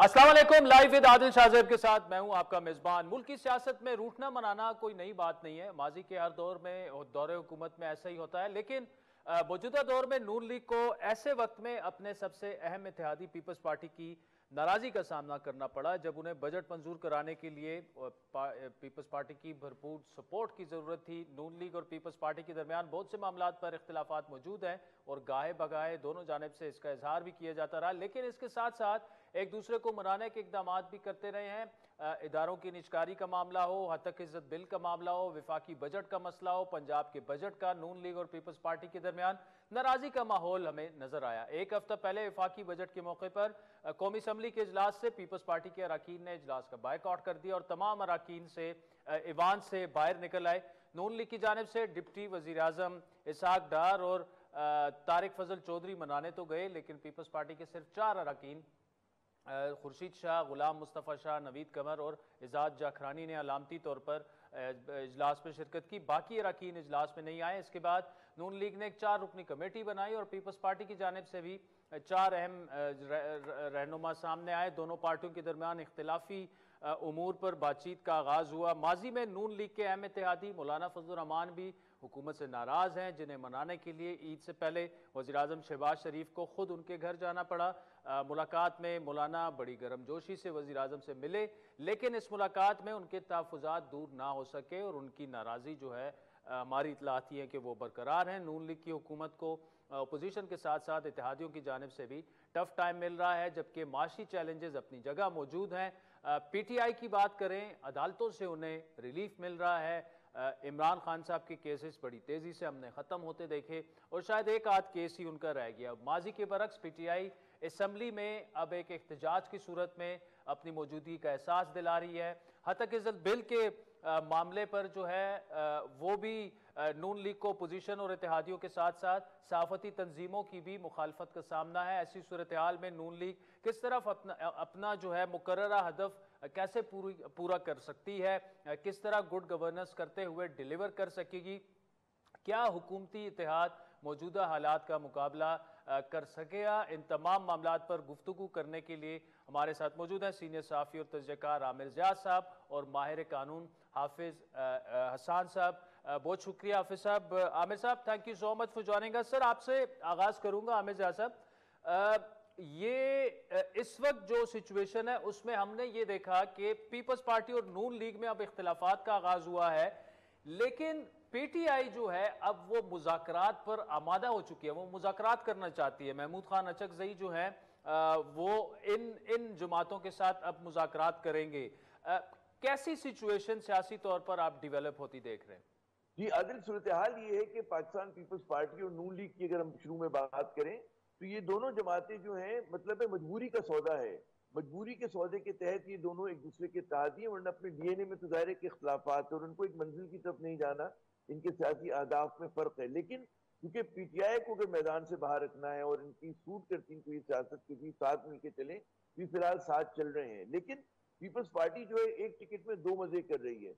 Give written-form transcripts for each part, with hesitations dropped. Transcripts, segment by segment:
अस्सलाम वालेकुम। Live with Adil Shahzeb के साथ मैं हूं आपका मेजबान। मुल्क की सियासत में रूठना मनाना कोई नई बात नहीं है। माजी के हर दौर में और दौरे हुकूमत में ऐसा ही होता है, लेकिन मौजूदा दौर में नून लीग को ऐसे वक्त में अपने सबसे अहम इत्तेहादी पीपल्स पार्टी की नाराजगी का सामना करना पड़ा जब उन्हें बजट मंजूर कराने के लिए पीपल्स पार्टी की भरपूर सपोर्ट की जरूरत थी। नून लीग और पीपल्स पार्टी के दरमियान बहुत से मामलों पर इख्तिलाफात मौजूद हैं और गाहे बगाहे दोनों जानिब से इसका इजहार भी किया जाता रहा, लेकिन इसके साथ साथ एक दूसरे को मनाने के इकदाम भी करते रहे हैं। इदारों की निजकारी का मामला हो, हतक इज्जत बिल का मामला हो, विफाकी बजट का मसला हो, पंजाब के बजट का, नून लीग और पीपल्स पार्टी के दरमियान नाराजी का माहौल हमें नजर आया। एक हफ्ता पहले विफाकी बजट के मौके पर कौमी असम्बली के इजलास से पीपल्स पार्टी के अरकान ने इजलास का बायकॉट कर दिया और तमाम अरकान से ईवान से बाहर निकल आए। नून लीग की जानिब से डिप्टी वजीर आजम इसहाक डार और तारिक फजल चौधरी मनाने तो गए, लेकिन पीपल्स पार्टी के सिर्फ 4 अरकान खुर्शीद शाह, गुलाम मुस्तफ़ा शाह, नवीद कमर और इजाज जाखरानी ने अलामती तौर पर इजलास में शिरकत की। बाकी अरकान इजलास में नहीं आए। इसके बाद नून लीग ने एक 4 रुकनी कमेटी बनाई और पीपल्स पार्टी की जानिब से भी 4 अहम रहनुमा सामने आए। दोनों पार्टियों के दरमियान इख्तिलाफी उमूर पर बातचीत का आगाज हुआ। माजी में नून लीग के अहम इत्तेहादी मौलाना फजलुर रहमान भी हुकूमत से नाराज हैं, जिन्हें मनाने के लिए ईद से पहले वज़ीर आज़म शहबाज शरीफ को खुद उनके घर जाना पड़ा। मुलाकात में मौलाना बड़ी गर्मजोशी से वज़ीर आज़म से मिले, लेकिन इस मुलाकात में उनके तहफ़्फ़ुज़ात दूर ना हो सके और उनकी नाराज़गी जो है हमारी इत्तला आती है कि वो बरकरार हैं। नून लीग की हुकूमत को अपोजिशन के साथ साथ इत्तेहादियों की जानिब से भी टफ टाइम मिल रहा है, जबकि माशी चैलेंजेस अपनी जगह मौजूद हैं। PTI की बात करें, अदालतों से उन्हें रिलीफ मिल रहा है। इमरान खान साहब के केसेस बड़ी तेज़ी से हमने ख़त्म होते देखे और शायद एक आध केस ही उनका रह गया। माजी के बरक्स PTI असम्बली में अब एक एहतजाज की सूरत में अपनी मौजूदगी का एहसास दिला रही है। हतक इज्जत बिल के मामले पर जो है वो भी नून लीग को पोजीशन और इत्तेहादियों के साथ साथ सहाफती तंजीमों की भी मुखालफत का सामना है। ऐसी सूरत हाल में नून लीग किस तरफ अपना जो है मुकर्ररा हदफ कैसे पूरा कर सकती है, किस तरह गुड गवर्नेंस करते हुए डिलीवर कर सकेगी, क्या हुकूमती इत्तेहाद मौजूदा हालात का मुकाबला कर सकेगा। इन तमाम मामलात पर गुफ्तगू करने के लिए हमारे साथ मौजूद हैं सीनियर सहाफ़ी और तजज़ियाकार आमिर ज़ियाद साहब और माहिर कानून हाफिज़ हसन साहब। बहुत शुक्रिया हाफिज़ साहब। आमिर साहब, thank you so much for joining us. Sir, आपसे आगाज़ करूँगा। आमिर ज़ियाद साहब, ये इस वक्त जो सिचुएशन है उसमें हमने ये देखा कि पीपल्स पार्टी और नून लीग में अब इख्तिलाफात का आगाज हुआ है, लेकिन PTI जो है अब वो मुज़ाकरात पर आमादा हो चुकी है, वो मुज़ाकरात करना चाहती है। महमूद खान अचकज़ई जो है वो इन जमातों के साथ अब मुज़ाकरात करेंगे। कैसी सिचुएशन सियासी तौर पर आप डिवेलप होती देख रहे हैं? जी आदिल, सूरत हाल ये है कि पाकिस्तान पीपल्स पार्टी और नून लीग की अगर हम शुरू में बात करें तो ये दोनों जमातें जो हैं मतलब मजबूरी का सौदा है। मजबूरी के सौदे के तहत ये दोनों एक दूसरे के इत्तेहादी हैं, वरना अपने DNA में तो ज़ाहिर है कि इख्तिलाफात और उनको एक मंजिल की तरफ नहीं जाना, इनके सियासी अहदाफ में फर्क है। लेकिन क्योंकि PTI को अगर मैदान से बाहर रखना है और इनकी सूट करती इनको ये सियासत के भी साथ मिलकर चले, तो फिलहाल साथ चल रहे हैं। लेकिन पीपल्स पार्टी जो है एक टिकट में 2 मजे कर रही है।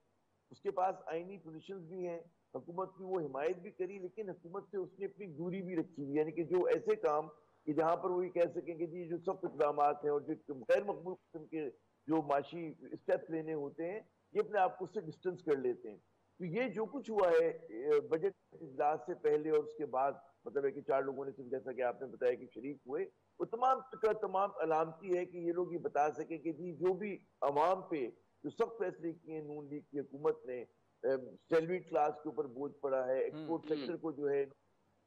उसके पास आईनी पोजीशंस भी हैं, हुकूमत की वो हिमायत भी करी, लेकिन हुकूमत से उसने अपनी दूरी भी रखी हुई, यानी कि जो ऐसे काम कि जहां पर वो ये कह सकेंगे जी जो सख्त इकदाम हैं और जो गैर मकबूल किस्म के जो माशी स्टेप्स लेने होते हैं, ये अपने आप को उससे डिस्टेंस कर लेते हैं। तो ये जो कुछ हुआ है बजट इजलास से पहले और उसके बाद, मतलब है कि 4 लोगों ने सिर्फ जैसा कि आपने बताया कि शरीक हुए, वो तमाम का तमाम अलामती है कि ये लोग ये बता सके कि जी जो भी अवाम पे जो सख्त फैसले किए नून लीग की हुकूमत ने, सैलरीड क्लास के ऊपर बोझ पड़ा है, एक्सपोर्ट सेक्टर को जो है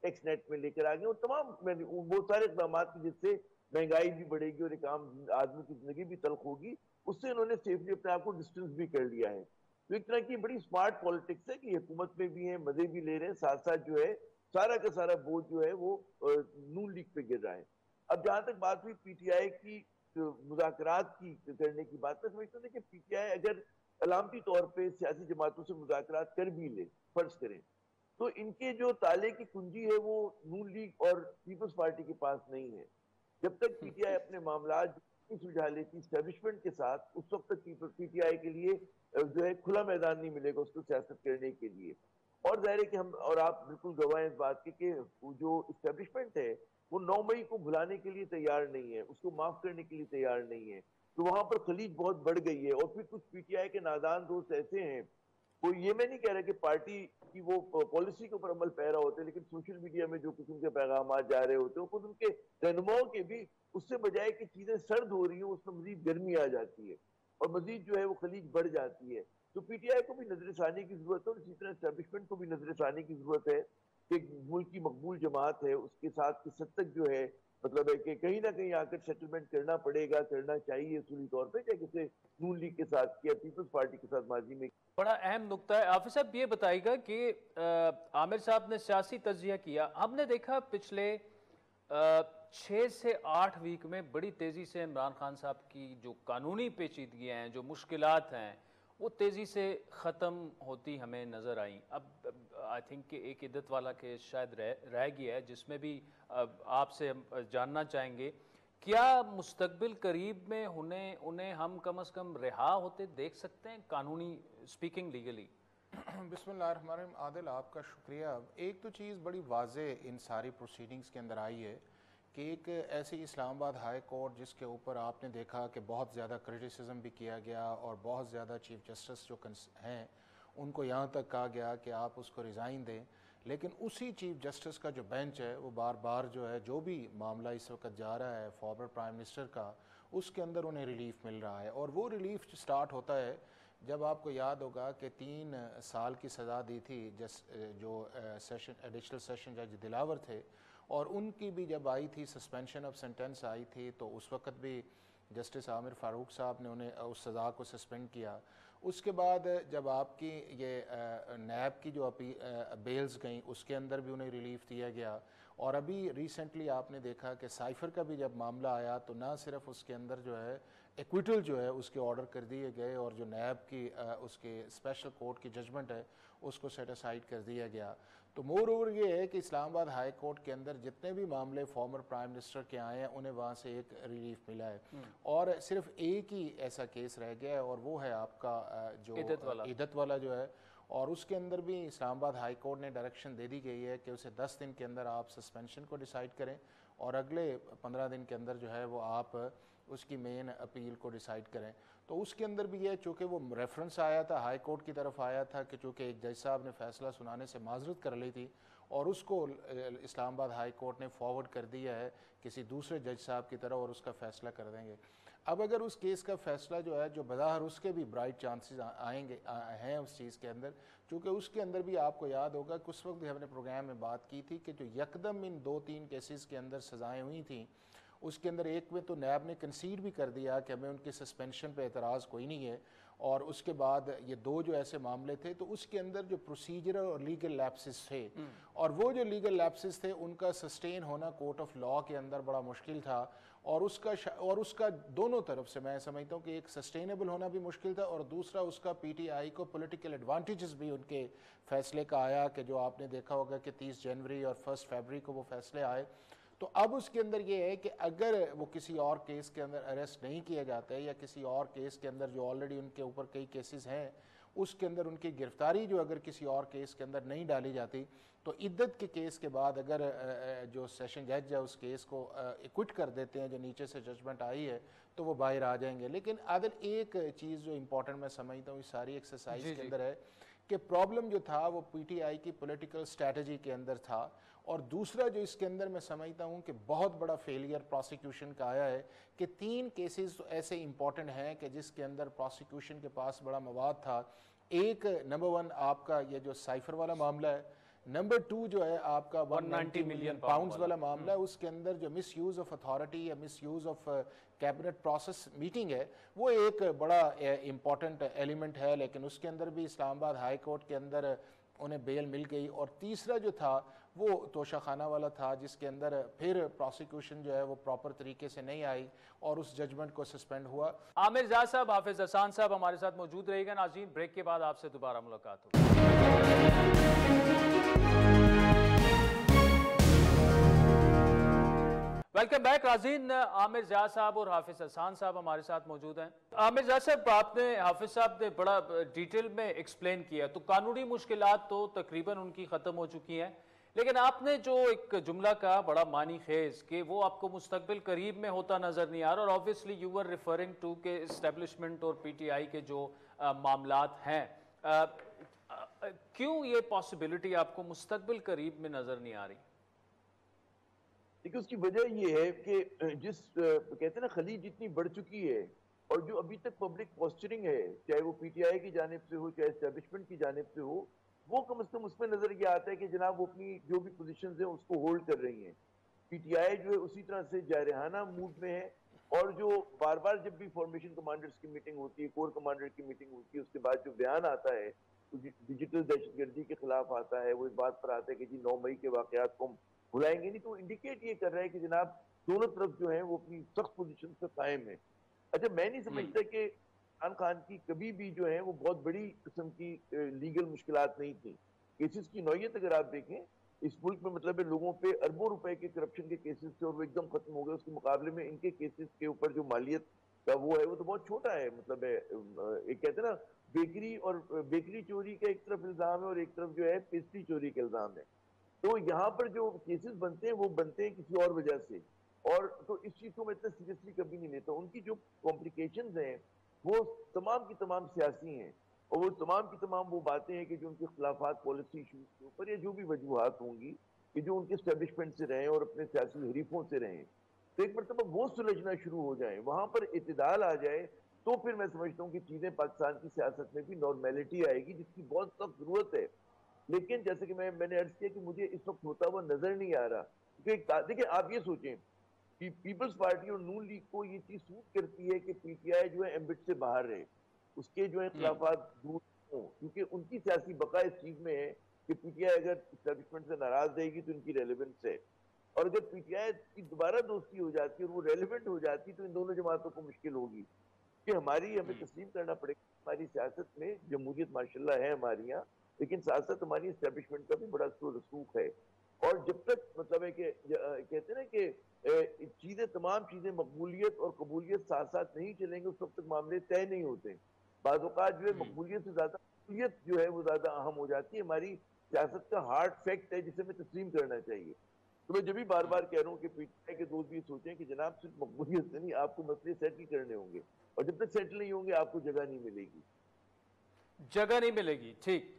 टैक्स नेट में लेकर आ गए और तमाम बहुत सारे इकदाम जिससे महंगाई भी बढ़ेगी और एक आम आदमी की जिंदगी भी तल्ख होगी, उससे उन्होंने सेफली अपने आप को डिस्टेंस भी कर लिया है। तो एक तरह की बड़ी स्मार्ट पॉलिटिक्स है कि हुकूमत में भी है, मजे भी ले रहे हैं, साथ साथ जो है सारा का सारा बोझ जो है वो नून लीग पे गिर रहा है। अब जहां तक बात हुई PTI की मुज़ाकरात की करने की बात, मैं समझता हूँ कि PTI अगर अलामती तौर पर सियासी जमातों से मुज़ाकरात कर भी ले, फर्ज करें, तो इनके जो ताले की कुंजी है वो नून लीग और पीपल्स पार्टी के पास नहीं है। जब तक PTI अपने मामला सुलझा लेती एस्टेब्लिशमेंट के साथ, उस वक्त तक PTI के लिए जो है खुला मैदान नहीं मिलेगा उसको सियासत करने के लिए। और जाहिर है कि हम और आप बिल्कुल गवाह हैं इस बात के कि जो एस्टेब्लिशमेंट है वो 9 मई को भुलाने के लिए तैयार नहीं है, उसको माफ करने के लिए तैयार नहीं है। तो वहां पर खलीज बहुत बढ़ गई है। और फिर कुछ पीटीआई के नादान दोस्त ऐसे हैं, वो ये मैं नहीं कह रहा कि पार्टी की वो पॉलिसी के ऊपर अमल पैरा होते हैं, लेकिन सोशल मीडिया में जो कुछ उनके पैगाम जा रहे होते हैं, खुद उनके रहनुमाओं के भी उससे बजाय कि चीजें सर्द हो रही हो, उसमें मजीद गर्मी आ जाती है और मजीद जो है वो खलीज बढ़ जाती है। तो पीटीआई को भी नजरसानी की जरूरत है और इसी तरह एस्टेब्लिशमेंट को भी नजरसानी की जरूरत है कि मुल्क की मकबूल जमात है उसके साथ किस हद तक जो है मतलब है कि कहीं ना कहीं आकर सेटलमेंट करना पड़ेगा, करना चाहिए उसूली तौर पर, चाहे किसी नून लीग के साथ किया, पीपल्स पार्टी के साथ माजी में। बड़ा अहम नुक्ता है। हाफिज साहब ये बताइएगा कि आमिर साहब ने सियासी तज्जिया किया, हमने देखा पिछले 6 से 8 वीक में बड़ी तेज़ी से इमरान खान साहब की जो कानूनी पेचीदगियाँ हैं, जो मुश्किलात हैं, वो तेज़ी से ख़त्म होती हमें नज़र आई। अब आई थिंक कि एक इद्दत वाला केस शायद रह गया है, जिसमें भी आपसे जानना चाहेंगे क्या मुस्तकबिल करीब में उन्हें हम कम अज़ कम रिहा होते देख सकते हैं कानूनी स्पीकिंग, लीगली? बिस्मिल्लाहिर्रहमानिर्रहीम। आदिल, आपका शुक्रिया। एक तो चीज़ बड़ी वाज़े इन सारी प्रोसीडिंग्स के अंदर आई है कि एक ऐसी इस्लामाबाद हाई कोर्ट जिसके ऊपर आपने देखा कि बहुत ज़्यादा क्रिटिसिज्म भी किया गया और बहुत ज़्यादा चीफ जस्टिस जो हैं उनको यहाँ तक कहा गया कि आप उसको रिज़ाइन दें, लेकिन उसी चीफ जस्टिस का जो बेंच है वो बार बार जो है जो भी मामला इस वक्त जा रहा है फॉर्मर प्राइम मिनिस्टर का, उसके अंदर उन्हें रिलीफ मिल रहा है। और वो रिलीफ स्टार्ट होता है जब आपको याद होगा कि 3 साल की सज़ा दी थी जो एडिशनल सेशन जज दिलावर थे, और उनकी भी जब आई थी सस्पेंशन ऑफ सेंटेंस आई थी तो उस वक्त भी जस्टिस आमिर फ़ारूक साहब ने उन्हें उस सज़ा को सस्पेंड किया। उसके बाद जब आपकी ये नैब की जो बेल्स गई उसके अंदर भी उन्हें रिलीफ दिया गया। और अभी रिसेंटली आपने देखा कि साइफ़र का भी जब मामला आया तो ना सिर्फ उसके अंदर जो है एक्विटल जो है उसके ऑर्डर कर दिए गए और जो नैब की उसके स्पेशल कोर्ट की जजमेंट है उसको सेट असाइड कर दिया गया। तो मोर ओवर ये है कि इस्लामाबाद हाई कोर्ट के अंदर जितने भी मामले फॉर्मर प्राइम मिनिस्टर के आए हैं उन्हें वहाँ से एक रिलीफ मिला है और सिर्फ एक ही ऐसा केस रह गया है और वो है आपका जो इद्दत वाला जो है, और उसके अंदर भी इस्लामाबाद हाई कोर्ट ने डायरेक्शन दे दी गई है कि उसे 10 दिन के अंदर आप सस्पेंशन को डिसाइड करें और अगले 15 दिन के अंदर जो है वो आप उसकी मेन अपील को डिसाइड करें। तो उसके अंदर भी ये चूँकि वो रेफरेंस आया था हाई कोर्ट की तरफ आया था कि चूँकि एक जज साहब ने फैसला सुनाने से माजरत कर ली थी और उसको इस्लामाबाद हाई कोर्ट ने फॉरवर्ड कर दिया है किसी दूसरे जज साहब की तरफ और उसका फ़ैसला कर देंगे। अब अगर उस केस का फ़ैसला जो है जो बज़ाहिर उसके भी ब्राइट चांसेस आएंगे हैं उस चीज़ के अंदर, चूँकि उसके अंदर भी आपको याद होगा कि उस वक्त भी हमने प्रोग्राम में बात की थी कि जो यकदम इन 2-3 केसेस के अंदर सज़ाएँ हुई थी उसके अंदर एक में तो नैब ने कंसीड भी कर दिया कि हमें उनके सस्पेंशन पे एतराज़ कोई नहीं है, और उसके बाद ये 2 जो ऐसे मामले थे तो उसके अंदर जो प्रोसीजरल और लीगल लैप्सेस थे और वो जो लीगल लैप्सेस थे उनका सस्टेन होना कोर्ट ऑफ लॉ के अंदर बड़ा मुश्किल था और उसका दोनों तरफ से मैं समझता हूँ कि एक सस्टेनेबल होना भी मुश्किल था और दूसरा उसका पीटीआई को पॉलिटिकल एडवांटेजेस भी उनके फैसले का आया कि जो आपने देखा होगा कि 30 जनवरी और 1 फरवरी को वो फैसले आए। तो अब उसके अंदर ये है कि अगर वो किसी और केस के अंदर अरेस्ट नहीं किया जाता है या किसी और केस के अंदर जो ऑलरेडी उनके ऊपर कई केसेस हैं उसके अंदर उनकी गिरफ्तारी जो अगर किसी और केस के अंदर नहीं डाली जाती तो इद्दत के केस के बाद अगर जो सेशन जज है उस केस को एक्विट कर देते हैं जो नीचे से जजमेंट आई है तो वो बाहर आ जाएंगे। लेकिन आदिल एक चीज़ जो इम्पोर्टेंट मैं समझता हूँ इस सारी एक्सरसाइज के अंदर है कि प्रॉब्लम जो था वो पीटीआई की पॉलिटिकल स्ट्रेटजी के अंदर था और दूसरा जो इसके अंदर मैं समझता हूँ कि बहुत बड़ा फेलियर प्रोसिक्यूशन का आया है कि 3 केसेस तो ऐसे इंपॉर्टेंट हैं कि जिसके अंदर प्रोसिक्यूशन के पास बड़ा मवाद था। एक नंबर 1 आपका ये जो साइफर वाला मामला है, नंबर 2 जो है आपका 190 मिलियन पाउंड्स वाला मामला है, उसके अंदर जो मिस यूज़ ऑफ अथॉरिटी या miss use of cabinet process meeting है वो एक बड़ा इंपॉर्टेंट एलिमेंट है, लेकिन उसके अंदर भी इस्लामाबाद हाई कोर्ट के अंदर उन्हें बेल मिल गई। और तीसरा जो था वो तोशाखाना वाला था जिसके अंदर फिर प्रोसिक्यूशन जो है वो प्रॉपर तरीके से नहीं आई और उस जजमेंट को सस्पेंड हुआ। आमिर जाद साहब, हाफिज हसान साहब हमारे साथ मौजूद रहेगा। नाज़रीन, ब्रेक के बाद आपसे दोबारा मुलाकात होगी। वेलकम बैक नाज़रीन। आमिर जाद साहब और हाफिज हसान साहब हमारे साथ मौजूद हैं। आमिर जाद साहब, आपने हाफिज साहब ने बड़ा डिटेल में एक्सप्लेन किया, तो कानूनी मुश्किलात तो तकरीबन उनकी ख़त्म हो चुकी हैं, लेकिन आपने जो एक जुमला कहा बड़ा मानी खेज कि वो आपको मुस्तकबिल करीब में होता नजर नहीं आ रहा, और obviously you were referring to के इस्टेब्लिशमेंट और पीटीआई के जो मामलात हैं, क्यों ये पॉसिबिलिटी आपको मुस्तकबिल करीब में नजर नहीं आ रही? देखिए उसकी वजह ये है कि जिस कहते हैं ना खलीज जितनी बढ़ चुकी है और जो अभी तक पब्लिक पोस्चरिंग है, चाहे वो पीटीआई की जानिब से हो चाहे एस्टेब्लिशमेंट की जानिब से हो, वो कम से कम उसमें नजर ये आता है कि जनाब वो अपनी जो भी पोजीशंस है उसको होल्ड कर रही हैं। पीटीआई जो है उसी तरह से जारहाना मूड में है, और जो बार बार जब भी फॉर्मेशन कमांडर्स की मीटिंग होती है, कोर कमांडर की मीटिंग होती है, उसके बाद जो बयान आता है डिजिटल दहशतगर्दी के खिलाफ आता है, वो इस बात पर आता है कि जी 9 मई के वाकयात को हम भुलाएंगे नहीं, तो इंडिकेट ये कर रहा है कि जनाब दोनों तरफ जो है वो अपनी सख्त पोजीशन पर कायम है। अच्छा, मैं नहीं समझता कि इमरान खान की कभी भी जो है वो बहुत बड़ी किस्म की लीगल मुश्किलात नहीं थी। केसेस की नौयत अगर आप देखें इस मुल्क में, मतलब है लोगों पे अरबों रुपए के करप्शन के केसेस थे और वो एकदम खत्म हो गए, उसके मुकाबले में इनके केसेस के ऊपर जो मालियत का वो है वो तो बहुत छोटा है। मतलब है एक कहते हैं ना बेकरी, और बेकरी चोरी का एक तरफ इल्जाम है और एक तरफ जो है पेस्ट्री चोरी का इल्जाम है। तो यहाँ पर जो केसेस बनते हैं वो बनते हैं किसी और वजह से, और तो इस चीज को मैं इतना सीरियसली कभी नहीं लेता। उनकी जो कॉम्प्लिकेशंस हैं वो तमाम की तमाम सियासी हैं, और वो तमाम की तमाम वो बातें हैं कि जो उनके खिलाफात पॉलिसी इशूज के ऊपर या जो भी वजूहात होंगी कि जो उनके स्टैब्लिशमेंट से रहे और अपने सियासी हरीफों से रहे, तो एक मरतबा वो सुलझना शुरू हो जाए, वहां पर इत्तेदाल आ जाए, तो फिर मैं समझता हूँ कि चीजें पाकिस्तान की सियासत में भी नॉर्मेलिटी आएगी, जिसकी बहुत सख्त जरूरत है। लेकिन जैसे कि मैंने अर्ज किया कि मुझे इस वक्त होता हुआ नजर नहीं आ रहा, क्योंकि देखिए आप ये सोचें कि पीपल्स पार्टी और नून लीग को ये चीज सूट करती है कि पीटीआई जो है एम्बिट से बाहर रहे, उसके जो है खिलाफात दूर हों, क्योंकि उनकी सियासी बका इस चीज में है कि पीटीआई अगर इस्टेब्लिशमेंट से नाराज रहेगी तो इनकी रेलिवेंस है, और अगर पीटीआई की दोबारा दोस्ती हो जाती है और वो रेलिवेंट हो जाती है तो इन दोनों जमातों को मुश्किल होगी। कि हमें तस्लीम करना पड़ेगा, हमारी सियासत में जमहूरियत माशाल्लाह है हमारी यहाँ, लेकिन साथ साथ हमारी एस्टेब्लिशमेंट का भी बड़ा रसूख है। और जब तक मतलब है कि कहते हैं ना कि चीजें तमाम चीजें मकबूलियत और कबूलियत साथ साथ नहीं चलेंगे, उस वक्त तक मामले तय नहीं होते। बाज़ औक़ात जो है मकबूलियत से ज्यादा कबूलियत जो है वो ज्यादा अहम हो जाती है। हमारी सियासत का हार्ड फैक्ट है जिसे हमें तस्लीम करना चाहिए। तो मैं जब भी बार बार कह रहा हूँ कि पीटीआई के दोस्त भी सोचें कि जनाब सिर्फ मकबूलियत से नहीं, आपको मसले सेटल करने होंगे, और जब तक सेटल नहीं होंगे आपको जगह नहीं मिलेगी, जगह नहीं मिलेगी। ठीक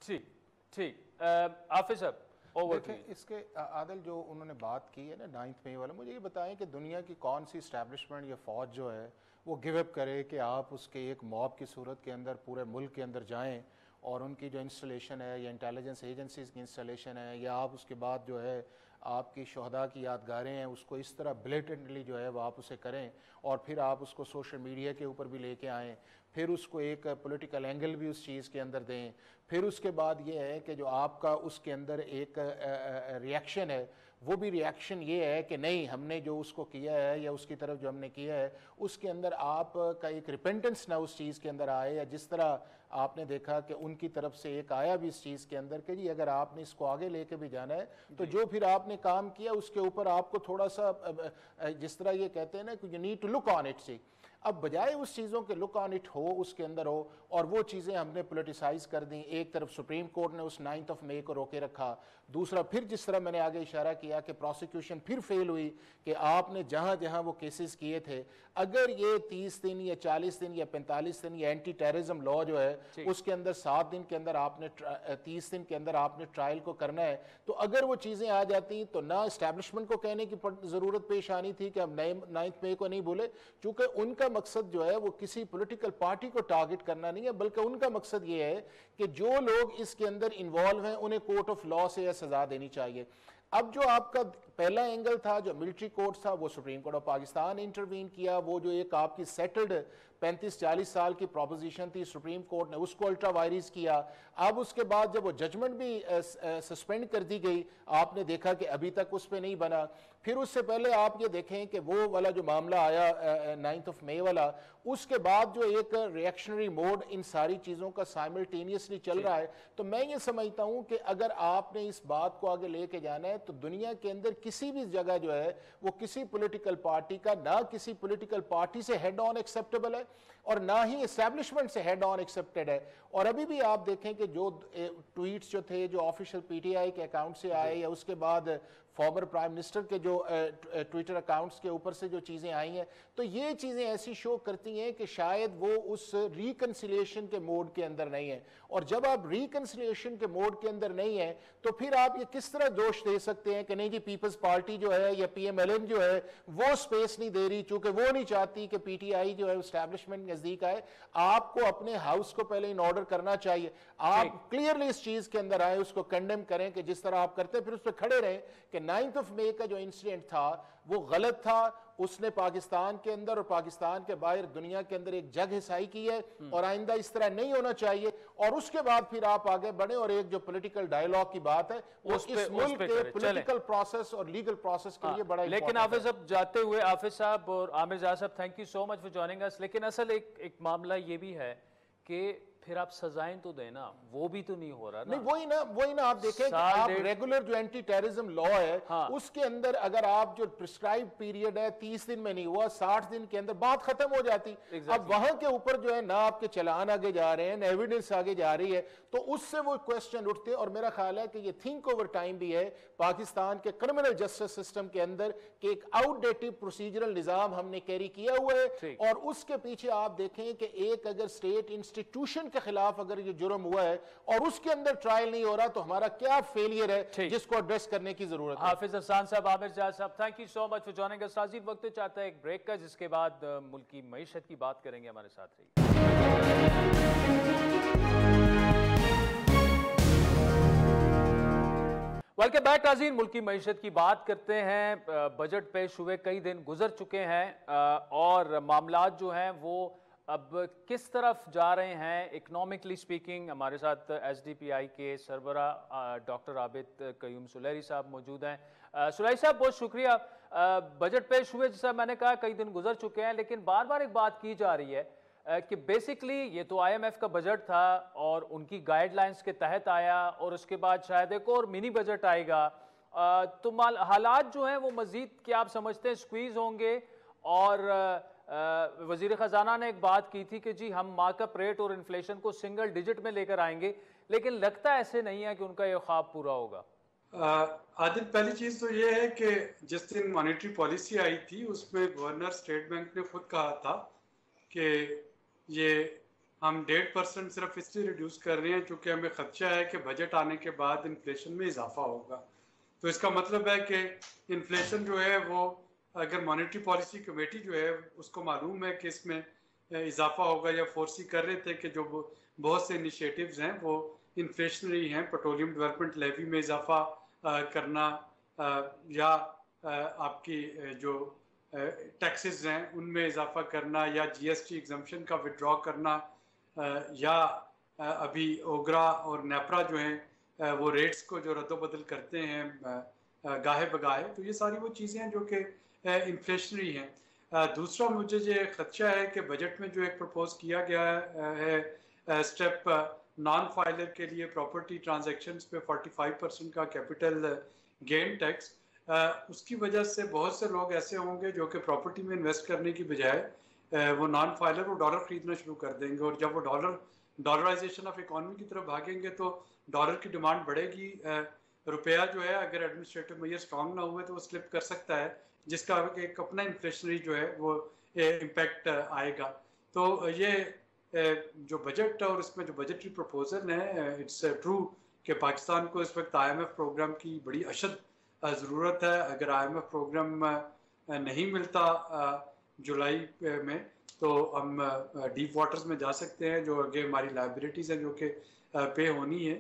ठीक ठीक। हाफिज साहब, देखें इसके आदिल जो उन्होंने बात की है ना 9 मई वाला, मुझे ये बताएं कि दुनिया की कौन सी इस्टेब्लिशमेंट या फौज जो है वो गिव अप करे कि आप उसके एक मॉब की सूरत के अंदर पूरे मुल्क के अंदर जाएं और उनकी जो इंस्टॉलेशन है या इंटेलिजेंस एजेंसीज की इंस्टॉलेशन है, या आप उसके बाद जो है आपकी शहदा की यादगारें हैं उसको इस तरह ब्लेटेंटली जो है वो आप उसे करें और फिर आप उसको सोशल मीडिया के ऊपर भी लेके आएँ, फिर उसको एक पॉलिटिकल एंगल भी उस चीज़ के अंदर दें, फिर उसके बाद ये है कि जो आपका उसके अंदर एक रिएक्शन है वो भी रिएक्शन ये है कि नहीं हमने जो उसको किया है या उसकी तरफ जो हमने किया है उसके अंदर आप का एक रिपेंटेंस ना उस चीज़ के अंदर आए, या जिस तरह आपने देखा कि उनकी तरफ से एक आया भी इस चीज़ के अंदर कि जी अगर आपने इसको आगे लेके भी जाना है तो जो फिर आपने काम किया उसके ऊपर आपको थोड़ा सा जिस तरह ये कहते हैं ना कि you need to look on it see, अब बजाय उस चीज़ों के लुक ऑन इट हो उसके अंदर हो और वो चीज़ें हमने पोलिटिसाइज कर दी। एक तरफ सुप्रीम कोर्ट ने उस 9 मई को रोके रखा, दूसरा फिर जिस तरह मैंने आगे इशारा किया कि प्रोसिक्यूशन फिर फेल हुई कि आपने जहाँ जहाँ वो केसेस किए थे अगर ये 30 दिन या 40 दिन या 45 दिन या एंटी टेररिज्म लॉ जो है उसके अंदर 7 दिन के अंदर आपने 30 दिन के अंदर आपने ट्रायल को करना है, तो अगर वो चीज़ें आ जाती तो ना इस्टेब्लिशमेंट को कहने की ज़रूरत पेश आनी थी कि हम 9 मई को नहीं बोले, चूँकि उनका मकसद जो है वो किसी पॉलिटिकल पार्टी को टारगेट करना नहीं है, बल्कि उनका मकसद ये है कि जो लोग इसके अंदर इन्वॉल्व हैं उन्हें कोर्ट ऑफ लॉ से सजा देनी चाहिए। अब जो आपका पहला एंगल था जो मिलिट्री कोर्ट था वो supreme court of Pakistan intervene किया, वो जो एक आपकी सेटल्ड 35-40 साल की प्रोपोजिशन थी सुप्रीम कोर्ट ने उसको अल्ट्रा वायरिस किया। अब उसके बाद जब वो जजमेंट भी सस्पेंड कर दी गई आपने देखा कि अभी तक उस पर नहीं बना। फिर उससे पहले आप ये देखें कि वो वाला जो मामला आया 9 मई वाला, उसके बाद जो एक रिएक्शनरी मोड इन सारी चीज़ों का साइमल्टेनियसली चल रहा है। तो मैं ये समझता हूँ कि अगर आपने इस बात को आगे लेके जाना है तो दुनिया के अंदर किसी भी जगह जो है वो किसी पॉलिटिकल पार्टी का ना किसी पॉलिटिकल पार्टी से हेड ऑन एक्सेप्टेबल है और ना ही एस्टैब्लिशमेंट से हेड ऑन एक्सेप्टेड है। और अभी भी आप देखें कि जो ट्वीट्स जो थे जो ऑफिशियल पीटीआई के अकाउंट से आए या उसके बाद फॉर्मर प्राइम मिनिस्टर के जो ट्विटर अकाउंट्स के ऊपर से जो चीज़ें आई हैं, तो ये चीज़ें ऐसी शो करती हैं कि शायद वो उस रिकन्सिलिएशन के मोड के अंदर नहीं है। और जब आप रिकन्सिलिएशन के मोड के अंदर नहीं है तो फिर आप ये किस तरह दोष दे सकते हैं कि नहीं जी पीपल्स पार्टी जो है या पीएमएलएन जो है वो स्पेस नहीं दे रही, चूंकि वो नहीं चाहती कि पीटीआई जो है एस्टैब्लिशमेंट नजदीक आए। आपको अपने हाउस को पहले इन ऑर्डर करना चाहिए, आप क्लियरली इस चीज के अंदर आए, उसको कंडेम करें कि जिस तरह आप करते हैं, फिर उस पर खड़े रहें कि 9 मई का जो इंसिडेंट था वो गलत था, उसने पाकिस्तान के अंदर और पाकिस्तान के बाहर दुनिया के अंदर एक जग हिसाई की है और आइंदा इस तरह नहीं होना चाहिए। और उसके बाद फिर आप आगे बढ़े और एक जो पॉलिटिकल डायलॉग की बात है वो इस मुल्क के पॉलिटिकल प्रोसेस और लीगल प्रोसेस के लिए बड़ा। लेकिन हाफिज साहब जाते हुए, हाफिज साहब और आमिर जाद साहब, thank you so much for joining अस। लेकिन असल एक मामला ये भी है कि फिर आप सजाएं तो देना, वो भी तो नहीं हो रहा ना। नहीं वही ना आप देखें कि आप रेगुलर जो एंटी टेररिज्म लॉ है उसके अंदर अगर आप जो प्रिस्क्राइब पीरियड है 30 दिन में नहीं हुआ, 60 दिन के अंदर बात खत्म हो जाती। अब वहां के ऊपर जो है ना आपके चलान आगे जा रहे हैं ना एविडेंस आगे जा रही है, तो उससे वो क्वेश्चन उठते। और मेरा ख्याल है कि ये थिंक ओवर टाइम भी है पाकिस्तान के क्रिमिनल जस्टिस सिस्टम के अंदर कि एक आउटडेटेड प्रोसीजरल निजाम हमने कैरी किया हुआ है और उसके पीछे आप देखें कि एक अगर स्टेट इंस्टीट्यूशन के खिलाफ अगर ये जुर्म हुआ है और उसके अंदर ट्रायल नहीं हो रहा तो हमारा क्या फेलियर है जिसको एड्रेस करने की जरूरत है। हाफिज हसन साहब, आमिर जाद साहब, thank you so much for joining us. Rajeev वक्त चाहता है एक ब्रेक का, जिसके बाद मुल्क की मईशत की बात करेंगे। हमारे साथ रहिए। वेलकम बैक नाज़रीन, मुल्क की मईशत की बात करते हैं। बजट पेश हुए कई दिन गुजर चुके हैं और मामलात जो हैं वो अब किस तरफ जा रहे हैं इकनॉमिकली स्पीकिंग। हमारे साथ एसडीपीआई के सरबरा डॉक्टर आबिद कयूम सुलैरी साहब मौजूद हैं। सुलैरी साहब, बहुत शुक्रिया। बजट पेश हुए, जैसा मैंने कहा, कई दिन गुजर चुके हैं, लेकिन बार बार एक बात की जा रही है कि बेसिकली ये तो IMF का बजट था और उनकी गाइडलाइंस के तहत आया और उसके बाद शायद एक और मिनी बजट आएगा, तो हालात जो हैं वो मजीद क्या आप समझते हैं स्क्वीज होंगे? और वजीर खजाना ने एक बात की थी कि जी हम मार्कअप रेट और इन्फ्लेशन को सिंगल डिजिट में लेकर आएंगे, लेकिन लगता ऐसे नहीं है कि उनका ये ख्वाब पूरा होगा। आदिल, पहली चीज तो ये है कि जिस दिन मॉनेटरी पॉलिसी आई थी उसमें गवर्नर स्टेट बैंक ने खुद कहा था कि ये हम 1.5% सिर्फ इसलिए रिड्यूस कर रहे हैं क्योंकि हमें खदशा है कि बजट आने के बाद इन्फ्लेशन में इजाफा होगा। तो इसका मतलब है कि इन्फ्लेशन जो है वो, अगर मॉनेटरी पॉलिसी कमेटी जो है उसको मालूम है कि इसमें इजाफा होगा या फोर्सी कर रहे थे कि जो बहुत से इनिशिएटिव्स हैं वो इन्फ्लेशनरी हैं, पेट्रोलियम डेवलपमेंट लेवी में इजाफा करना या आपकी जो टैक्सेस हैं उनमें इजाफा करना या GST एग्जम्पशन का विड्रॉ करना या अभी ओगरा और नेपरा जो हैं वो रेट्स को जो रद्दोबदल करते हैं गाहे बगाहे, तो ये सारी वो चीज़ें हैं जो कि इन्फ्लेशनरी हैं। दूसरा मुझे ये खदशा है कि बजट में जो एक प्रपोज किया गया है स्टेप नॉन फाइलर के लिए प्रॉपर्टी ट्रांजैक्शंस पे 45% का कैपिटल गेन टैक्स, उसकी वजह से बहुत से लोग ऐसे होंगे जो कि प्रॉपर्टी में इन्वेस्ट करने की बजाय वो नॉन फाइलर वो डॉलर खरीदना शुरू कर देंगे और जब वो डॉलराइजेशन ऑफ इकॉनमी की तरफ भागेंगे तो डॉलर की डिमांड बढ़ेगी। रुपया जो है अगर एडमिनिस्ट्रेटिव मेजर स्ट्रॉन्ग ना हुए तो वो स्लिप कर सकता है, जिसका एक अपना इन्फ्लेशनरी जो है वो इम्पैक्ट आएगा। तो ये जो बजट और इसमें जो बजटरी प्रपोजल है, इट्स ट्रू कि पाकिस्तान को इस वक्त IMF प्रोग्राम की बड़ी अशद ज़रूरत है। अगर IMF प्रोग्राम नहीं मिलता जुलाई में तो हम डीप वाटर्स में जा सकते हैं, जो आगे हमारी लाइबिलिटीज़ हैं जो कि पे होनी है।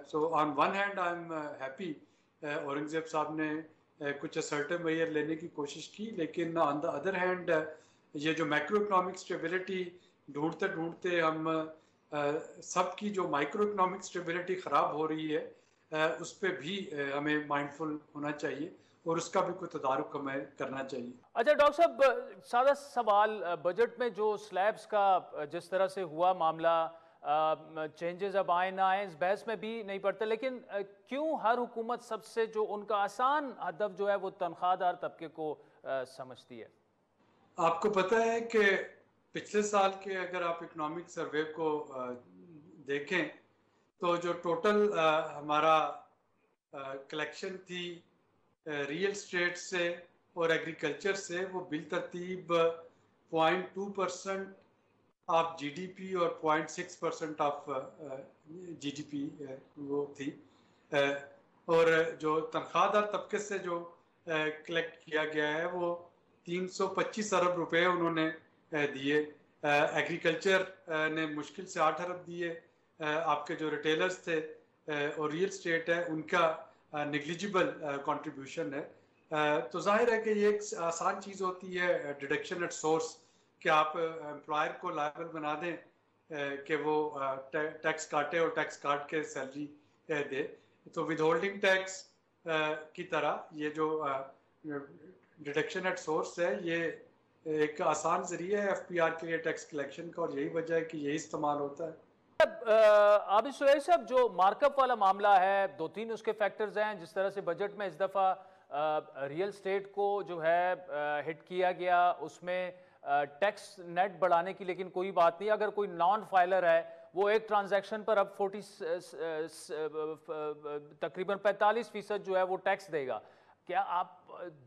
So on one hand I am happy Aurangzeb साहब ने कुछ असर्टिव मेजर लेने की कोशिश की, लेकिन ऑन द अदर हैंड ये जो मैक्रो इकनॉमिक स्टेबिलिटी ढूंढते ढूंढते हम सबकी जो माइक्रो इकनॉमिक स्टेबिलिटी ख़राब हो रही है उस पर भी हमें माइंडफुल होना चाहिए और उसका भी कोई तदारुक हमें करना चाहिए। अच्छा डॉक्टर साहब, सादा सवाल, बजट में जो स्लैब्स का जिस तरह से हुआ मामला, चेंजेस अब आए ना आए इस बहस में भी नहीं पड़ते, लेकिन क्यों हर हुकूमत सबसे जो उनका आसान हदफ जो है वो तनख्वाहदार तबके को समझती है? आपको पता है कि पिछले साल के अगर आप इकोनॉमिक सर्वे को देखें तो जो टोटल हमारा कलेक्शन थी रियल स्टेट से और एग्रीकल्चर से, वो बिल तरतीब 0.2% ऑफ जीडीपी और 0.6% ऑफ जीडीपी वो थी। और जो तनख्वाहदार तबके से जो कलेक्ट किया गया है वो 325 अरब रुपए उन्होंने दिए। एग्रीकल्चर ने मुश्किल से 8 अरब दिए। आपके जो रिटेलर्स थे और रियल स्टेट है उनका नेग्लिजिबल कंट्रीब्यूशन है। तो जाहिर है कि ये एक आसान चीज़ होती है डिडक्शन एट सोर्स, कि आप एम्प्लॉयर को लायबल बना दें कि वो टैक्स काटे और टैक्स काट के सैलरी दे। तो विदहोल्डिंग टैक्स की तरह ये जो डिडक्शन एट सोर्स है ये एक आसान जरिया है एफपीआर के लिए टैक्स कलेक्शन का, और यही वजह है कि यही इस्तेमाल होता है। आबिद सुहैल साहब, जो मार्कअप वाला मामला है, 2-3 उसके फैक्टर्स हैं। जिस तरह से बजट में इस दफ़ा रियल स्टेट को जो है हिट किया गया, उसमें टैक्स नेट बढ़ाने की लेकिन कोई बात नहीं। अगर कोई नॉन फाइलर है वो एक ट्रांजैक्शन पर अब तकरीबन 45% जो है वो टैक्स देगा। क्या आप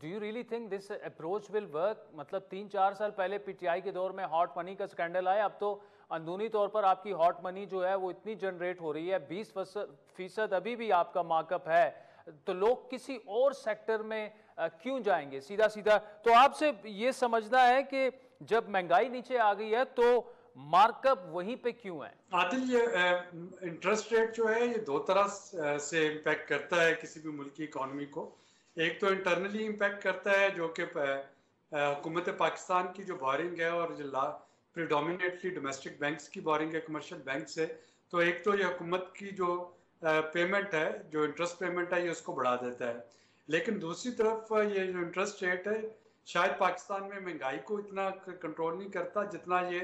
do you really think this approach will work? मतलब 3-4 साल पहले पीटीआई के दौर में हॉट मनी का स्कैंडल आया, अब तो अंदरूनी तौर पर आपकी हॉट मनी जो है वो इतनी जनरेट हो रही है, 20% अभी भी आपका मार्कअप है, तो लोग किसी और सेक्टर में क्यों जाएंगे? सीधा सीधा तो आपसे ये समझना है कि जब महंगाई नीचे आ गई है तो मार्कअप वहीं पे क्यों है? आदिल, ये इंटरेस्ट रेट जो है ये 2 तरह से इम्पैक्ट करता है किसी भी मुल्क की इकॉनमी को। एक तो इंटरनली इम्पैक्ट करता है जो कि हुकूमत पाकिस्तान की जो बोरिंग है और जो प्रीडोमिनेटली डोमेस्टिक बैंक्स की बोरिंग है कमर्शियल बैंक से, तो एक तो ये हुकूमत की जो पेमेंट है, जो इंटरेस्ट पेमेंट है, ये उसको बढ़ा देता है। लेकिन दूसरी तरफ ये जो इंटरेस्ट रेट है शायद पाकिस्तान में महंगाई को इतना कंट्रोल नहीं करता जितना ये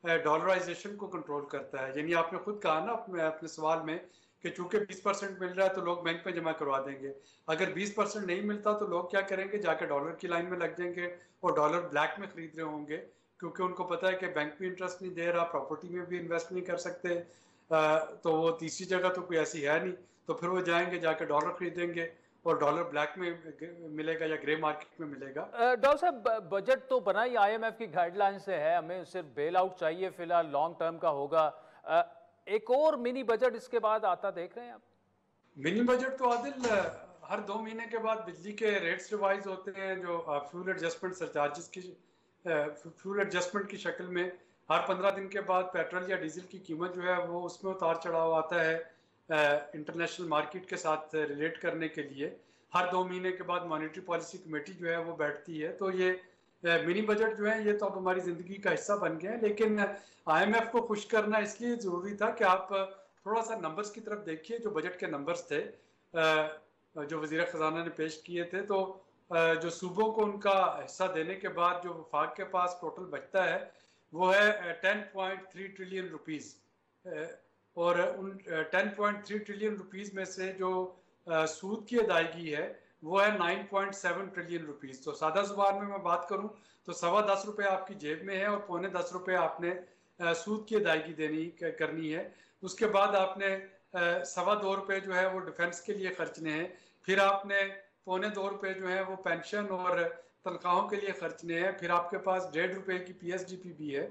डॉलराइजेशन को कंट्रोल करता है। यानी आपने खुद कहा ना अपने सवाल में कि चूंकि 20% मिल रहा है तो लोग बैंक में जमा करवा देंगे। अगर 20% नहीं मिलता तो लोग क्या करेंगे, जाकर डॉलर की लाइन में लग जाएंगे और डॉलर ब्लैक में खरीद रहे होंगे, क्योंकि उनको पता है कि बैंक भी इंटरेस्ट नहीं दे रहा, प्रॉपर्टी में भी इन्वेस्ट नहीं कर सकते, तो वो तीसरी जगह तो कोई ऐसी है नहीं, तो फिर वो जाएंगे जाकर डॉलर खरीदेंगे और डॉलर ब्लैक में मिलेगा या ग्रे मार्केट में मिलेगा। डॉक्टर साहब, बजट तो बना ही आईएमएफ की गाइडलाइन से है, हमें सिर्फ बेल आउट चाहिए, फिलहाल लॉन्ग टर्म का होगा। एक और मिनी बजट इसके बाद आता देख रहे हैं आप? मिनी बजट तो आदिल हर 2 महीने के बाद बिजली के रेट्स रिवाइज होते हैं, जो फ्यूल एडजस्टमेंट सरचार्जेस की फ्यूल एडजस्टमेंट की शक्ल में हर 15 दिन के बाद पेट्रोल या डीजल की कीमत जो है वो उसमें उतार चढ़ाव आता है इंटरनेशनल मार्केट के साथ रिलेट करने के लिए। हर 2 महीने के बाद मॉनेटरी पॉलिसी कमेटी जो है वो बैठती है। तो ये मिनी बजट जो है ये तो अब हमारी ज़िंदगी का हिस्सा बन गए हैं। लेकिन आईएमएफ को खुश करना इसलिए ज़रूरी था कि आप थोड़ा सा नंबर्स की तरफ देखिए। जो बजट के नंबर्स थे जो वज़ीर ख़जाना ने पेश किए थे, तो जो सूबों को उनका हिस्सा देने के बाद जो वफाक के पास टोटल बचता है वो है 10.3 ट्रिलियन रुपीज़। और उन 10.3 ट्रिलियन रुपीज़ में से जो सूद की अदायगी है वो है 9.7 ट्रिलियन रुपीज़। तो सादा ज़ुबान में मैं बात करूं तो 10.25 रुपये आपकी जेब में है और 10.25 रुपये आपने सूद की अदायगी करनी है। उसके बाद आपने 2.25 रुपये जो है वो डिफेंस के लिए खर्चने हैं। फिर आपने 2.25 रुपये जो है वो पेंशन और तनख्वाहों के लिए खर्चने हैं। फिर आपके पास 1.5 रुपये की पीएसडीपी भी है।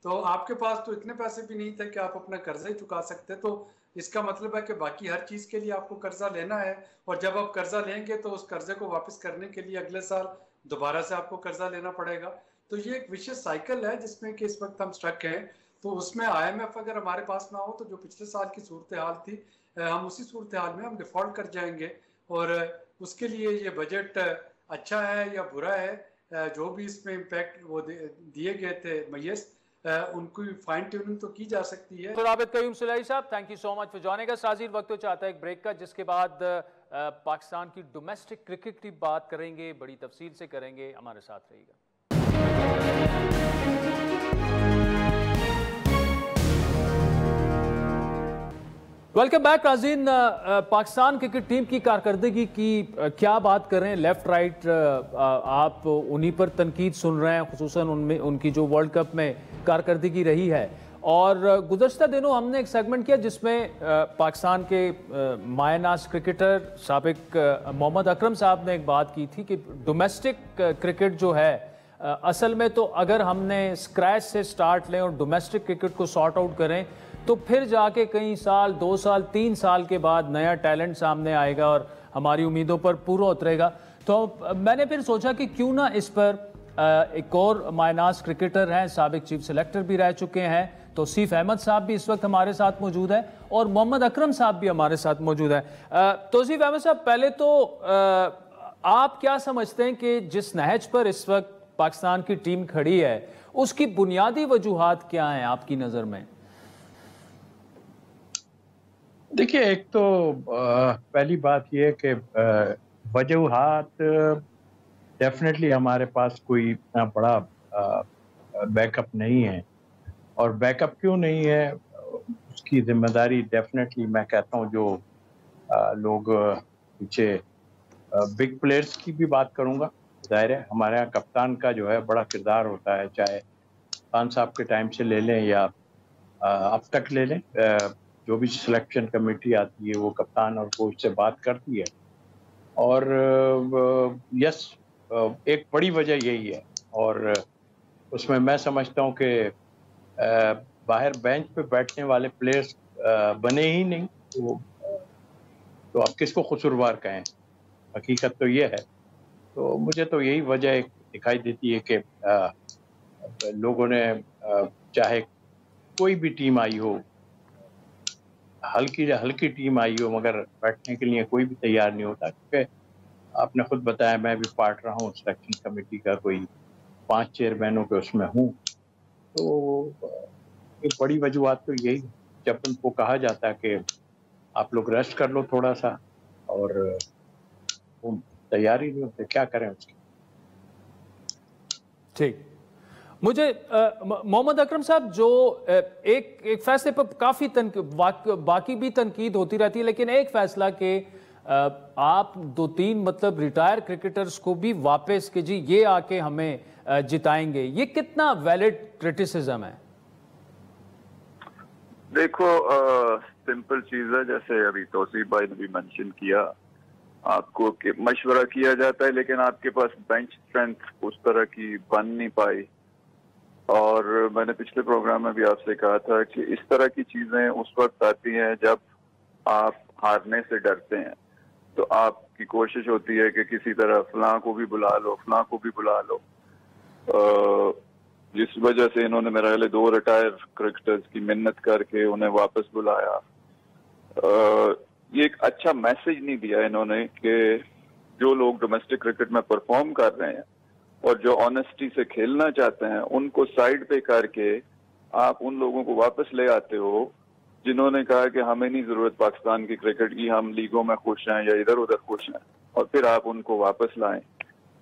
तो आपके पास तो इतने पैसे भी नहीं थे कि आप अपना कर्जा ही चुका सकते। तो इसका मतलब है कि बाकी हर चीज़ के लिए आपको कर्जा लेना है, और जब आप कर्जा लेंगे तो उस कर्जे को वापस करने के लिए अगले साल दोबारा से आपको कर्जा लेना पड़ेगा। तो ये एक विशेष साइकिल है जिसमें कि इस वक्त हम स्टक हैं। तो उसमें आईएमएफ अगर हमारे पास ना हो तो जो पिछले साल की सूरत हाल थी हम उसी सूरत हाल में हम डिफॉल्ट कर जाएंगे। और उसके लिए ये बजट अच्छा है या बुरा है, जो भी इसमें इम्पैक्ट वो दिए गए थे मैयस, उनको फाइन ट्यूनिंग तो की जा सकती है। तो आबिद कयूम सुलैही साहब, thank you so much for joining अस। हाजिर वक्त तो चाहता है एक ब्रेक का, जिसके बाद पाकिस्तान की डोमेस्टिक क्रिकेट की बात करेंगे, बड़ी तफसील से करेंगे। हमारे साथ रहिएगा। वेलकम बैक नाज़रीन। पाकिस्तान क्रिकेट टीम की कारकर्दगी की क्या बात कर रहे हैं, लेफ्ट राइट आप उन्हीं पर तनकीद सुन रहे हैं, खुसूसन उनमें उनकी जो वर्ल्ड कप में कारकर्दगी रही है। और गुज़श्ता दिनों हमने एक सेगमेंट किया जिसमें पाकिस्तान के मायनाज क्रिकेटर साबिक मोहम्मद अकरम साहब ने एक बात की थी कि डोमेस्टिक क्रिकेट जो है असल में तो अगर हमने स्क्रैच से स्टार्ट लें और डोमेस्टिक क्रिकेट को सॉर्ट आउट करें तो फिर जाके कई साल, 2 साल, 3 साल के बाद नया टैलेंट सामने आएगा और हमारी उम्मीदों पर पूरा उतरेगा। तो मैंने फिर सोचा कि क्यों ना इस पर एक और मायनाज क्रिकेटर हैं, साबिक चीफ सेलेक्टर भी रह चुके हैं, तौसीफ अहमद साहब भी इस वक्त हमारे साथ मौजूद है और मोहम्मद अकरम साहब भी हमारे साथ मौजूद है। तौसीफ अहमद साहब, पहले तो आप क्या समझते हैं कि जिस नहज पर इस वक्त पाकिस्तान की टीम खड़ी है उसकी बुनियादी वजूहात क्या हैं आपकी नज़र में? देखिए, एक तो पहली बात यह है कि वजूहात डेफिनेटली हमारे पास कोई इतना बड़ा बैकअप नहीं है। और बैकअप क्यों नहीं है उसकी जिम्मेदारी डेफिनेटली मैं कहता हूँ जो लोग पीछे बिग प्लेयर्स की भी बात करूँगा। जाहिर है हमारे यहाँ कप्तान का जो है बड़ा किरदार होता है, चाहे खान साहब के टाइम से ले लें या अब तक ले लें। जो भी सिलेक्शन कमेटी आती है वो कप्तान और कोच से बात करती है। और यस, एक बड़ी वजह यही है और उसमें मैं समझता हूँ कि बाहर बेंच पे बैठने वाले प्लेयर्स बने ही नहीं तो अब किसको कसूरवार कहें, हकीकत तो ये है। तो मुझे तो यही वजह दिखाई देती है कि लोगों ने चाहे कोई भी टीम आई हो, हल्की टीम आई हो, मगर बैठने के लिए कोई भी तैयार नहीं होता। क्योंकि आपने खुद बताया मैं भी पार्ट रहा हूँ सिलेक्शन कमेटी का, कोई 5 चेयरमैनों के उसमें हूँ। तो एक बड़ी वजूहत तो यही, जब उनको कहा जाता है कि आप लोग रेस्ट कर लो थोड़ा सा और वो तैयार ही नहीं होते, क्या करें उसकी। ठीक, मुझे मोहम्मद अकरम साहब, जो एक फैसले पर काफ़ी बाकी भी तनकीद होती रहती है, लेकिन एक फैसला कि आप 2-3 मतलब रिटायर क्रिकेटर्स को भी वापस कि जी ये आके हमें जिताएंगे, ये कितना वैलिड क्रिटिसिज्म है? देखो, सिंपल चीज़ है, जैसे अभी तौसीफ भाई ने भी मेंशन किया, आपको मशवरा किया जाता है लेकिन आपके पास बेंच स्ट्रेंथ उस तरह की बन नहीं पाई। और मैंने पिछले प्रोग्राम में भी आपसे कहा था कि इस तरह की चीजें उस वक्त आती हैं जब आप हारने से डरते हैं। तो आपकी कोशिश होती है कि किसी तरह फलां को भी बुला लो, फलां को भी बुला लो। जिस वजह से इन्होंने मेरे ख्याल 2 रिटायर क्रिकेटर्स की मिन्नत करके उन्हें वापस बुलाया। ये एक अच्छा मैसेज नहीं दिया इन्होंने कि जो लोग डोमेस्टिक क्रिकेट में परफॉर्म कर रहे हैं और जो ऑनेस्टी से खेलना चाहते हैं उनको साइड पे करके आप उन लोगों को वापस ले आते हो जिन्होंने कहा कि हमें नहीं जरूरत पाकिस्तान की क्रिकेट की, हम लीगों में खुश हैं या इधर उधर खुश हैं, और फिर आप उनको वापस लाएं।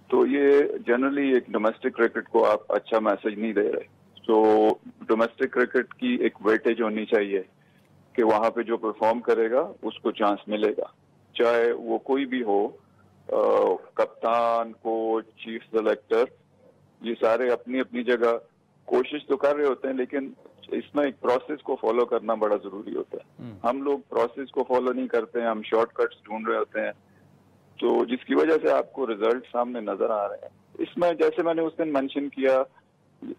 तो ये जनरली एक डोमेस्टिक क्रिकेट को आप अच्छा मैसेज नहीं दे रहे। तो डोमेस्टिक क्रिकेट की एक वेटेज होनी चाहिए कि वहां पे जो परफॉर्म करेगा उसको चांस मिलेगा, चाहे वो कोई भी हो, कप्तान, कोच, चीफ सेलेक्टर, ये सारे अपनी अपनी जगह कोशिश तो कर रहे होते हैं, लेकिन इसमें एक प्रोसेस को फॉलो करना बड़ा जरूरी होता है। हम लोग प्रोसेस को फॉलो नहीं करते हैं, हम शॉर्टकट्स ढूंढ रहे होते हैं, तो जिसकी वजह से आपको रिजल्ट सामने नजर आ रहे हैं। इसमें जैसे मैंने उस दिन मेंशन किया,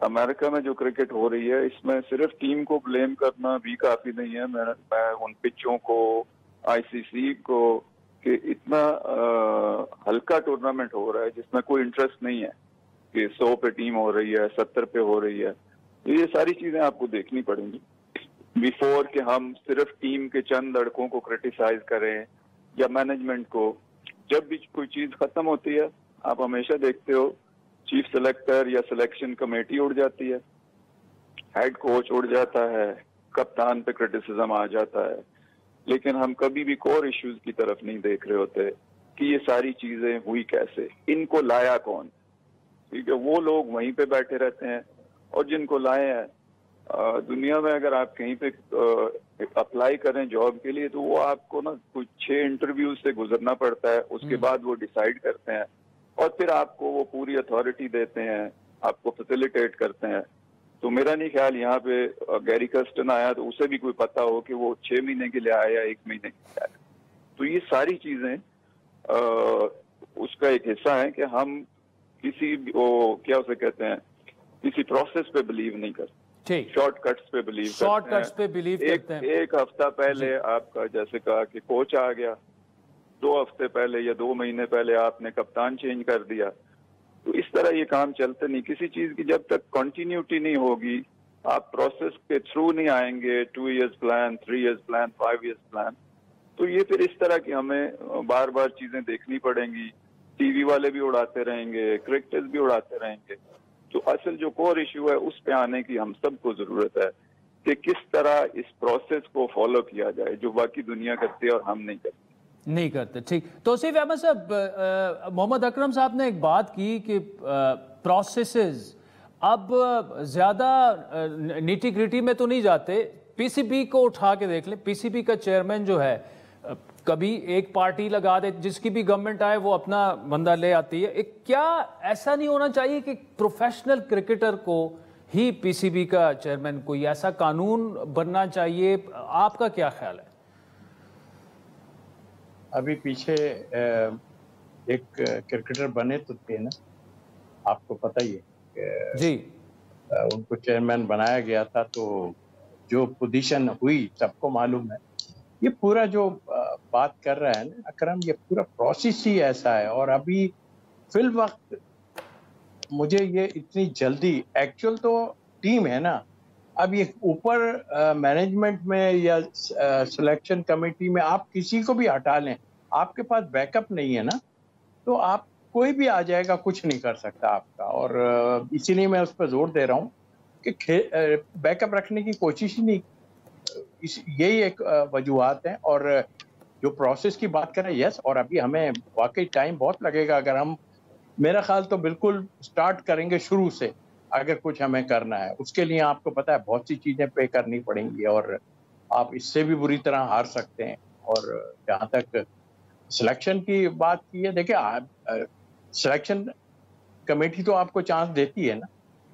अमेरिका में जो क्रिकेट हो रही है इसमें सिर्फ टीम को ब्लेम करना भी काफी नहीं है। मैं उन पिचों को, आईसीसी को, कि इतना हल्का टूर्नामेंट हो रहा है जिसमें कोई इंटरेस्ट नहीं है कि 100 पे टीम हो रही है, 70 पे हो रही है। ये सारी चीजें आपको देखनी पड़ेंगी बिफोर कि हम सिर्फ टीम के चंद लड़कों को क्रिटिसाइज करें या मैनेजमेंट को। जब भी कोई चीज खत्म होती है आप हमेशा देखते हो चीफ सेलेक्टर या सिलेक्शन कमेटी उड़ जाती है, हेड कोच उड़ जाता है, कप्तान पे क्रिटिसिज्म आ जाता है, लेकिन हम कभी भी कोर इश्यूज की तरफ नहीं देख रहे होते कि ये सारी चीजें हुई कैसे, इनको लाया कौन। ठीक है, वो लोग वहीं पे बैठे रहते हैं और जिनको लाए हैं दुनिया में अगर आप कहीं पे अप्लाई करें जॉब के लिए तो वो आपको ना कुछ 6 इंटरव्यू से गुजरना पड़ता है, उसके बाद वो डिसाइड करते हैं और फिर आपको वो पूरी अथॉरिटी देते हैं, आपको फैसिलिटेट करते हैं। तो मेरा नहीं ख्याल यहाँ पे गैरी कर्स्टन आया तो उसे भी कोई पता हो कि वो 6 महीने के लिए आया या 1 महीने के लिए आया। तो ये सारी चीजें उसका एक हिस्सा है कि हम किसी वो क्या उसे कहते हैं, किसी प्रोसेस पे बिलीव नहीं करते, शॉर्टकट्स पे बिलीव करते हैं। एक हफ्ता पहले आपका जैसे कहा कि कोच आ गया, 2 हफ्ते पहले या 2 महीने पहले आपने कप्तान चेंज कर दिया, तो इस तरह ये काम चलते नहीं। किसी चीज की जब तक कंटिन्यूटी नहीं होगी, आप प्रोसेस के थ्रू नहीं आएंगे, 2 years plan, 3 years plan, 5 years plan, तो ये फिर इस तरह की हमें बार बार चीजें देखनी पड़ेंगी। टीवी वाले भी उड़ाते रहेंगे, क्रिकेटर्स भी उड़ाते रहेंगे। तो असल जो कोर इशू है उस पे आने की हम सबको जरूरत है कि किस तरह इस प्रोसेस को फॉलो किया जाए जो बाकी दुनिया करती है और हम नहीं करते। ठीक, तौसीफ अहमद साहब, मोहम्मद अकरम साहब ने एक बात की कि प्रोसेसेस अब ज्यादा नीटी ग्रिटी में तो नहीं जाते। पीसीबी को उठा के देख लें, पीसीबी का चेयरमैन जो है कभी एक पार्टी लगा दे, जिसकी भी गवर्नमेंट आए वो अपना बंदा ले आती है। क्या ऐसा नहीं होना चाहिए कि प्रोफेशनल क्रिकेटर को ही पीसीबी का चेयरमैन, कोई ऐसा कानून बनना चाहिए? आपका क्या ख्याल है? अभी पीछे एक क्रिकेटर बने तो थे ना, आपको पता ही है जी, उनको चेयरमैन बनाया गया था, तो जो पोजीशन हुई सबको मालूम है। ये पूरा जो बात कर रहा है ना अकरम, ये पूरा प्रोसेस ही ऐसा है। और अभी फिल वक्त मुझे ये इतनी जल्दी, एक्चुअल तो टीम है ना, अब ये ऊपर मैनेजमेंट में या सिलेक्शन कमेटी में आप किसी को भी हटा लें, आपके पास बैकअप नहीं है ना, तो आप कोई भी आ जाएगा, कुछ नहीं कर सकता आपका। और इसीलिए मैं उस पर जोर दे रहा हूँ कि बैकअप रखने की कोशिश ही नहीं, यही एक वजूहत है। और जो प्रोसेस की बात करें, यस, और अभी हमें वाकई टाइम बहुत लगेगा। अगर हम, मेरा ख्याल तो बिल्कुल स्टार्ट करेंगे शुरू से, अगर कुछ हमें करना है, उसके लिए आपको पता है बहुत सी चीजें पे करनी पड़ेंगी और आप इससे भी बुरी तरह हार सकते हैं। और जहाँ तक सिलेक्शन की बात की है, देखिए सिलेक्शन कमेटी तो आपको चांस देती है ना,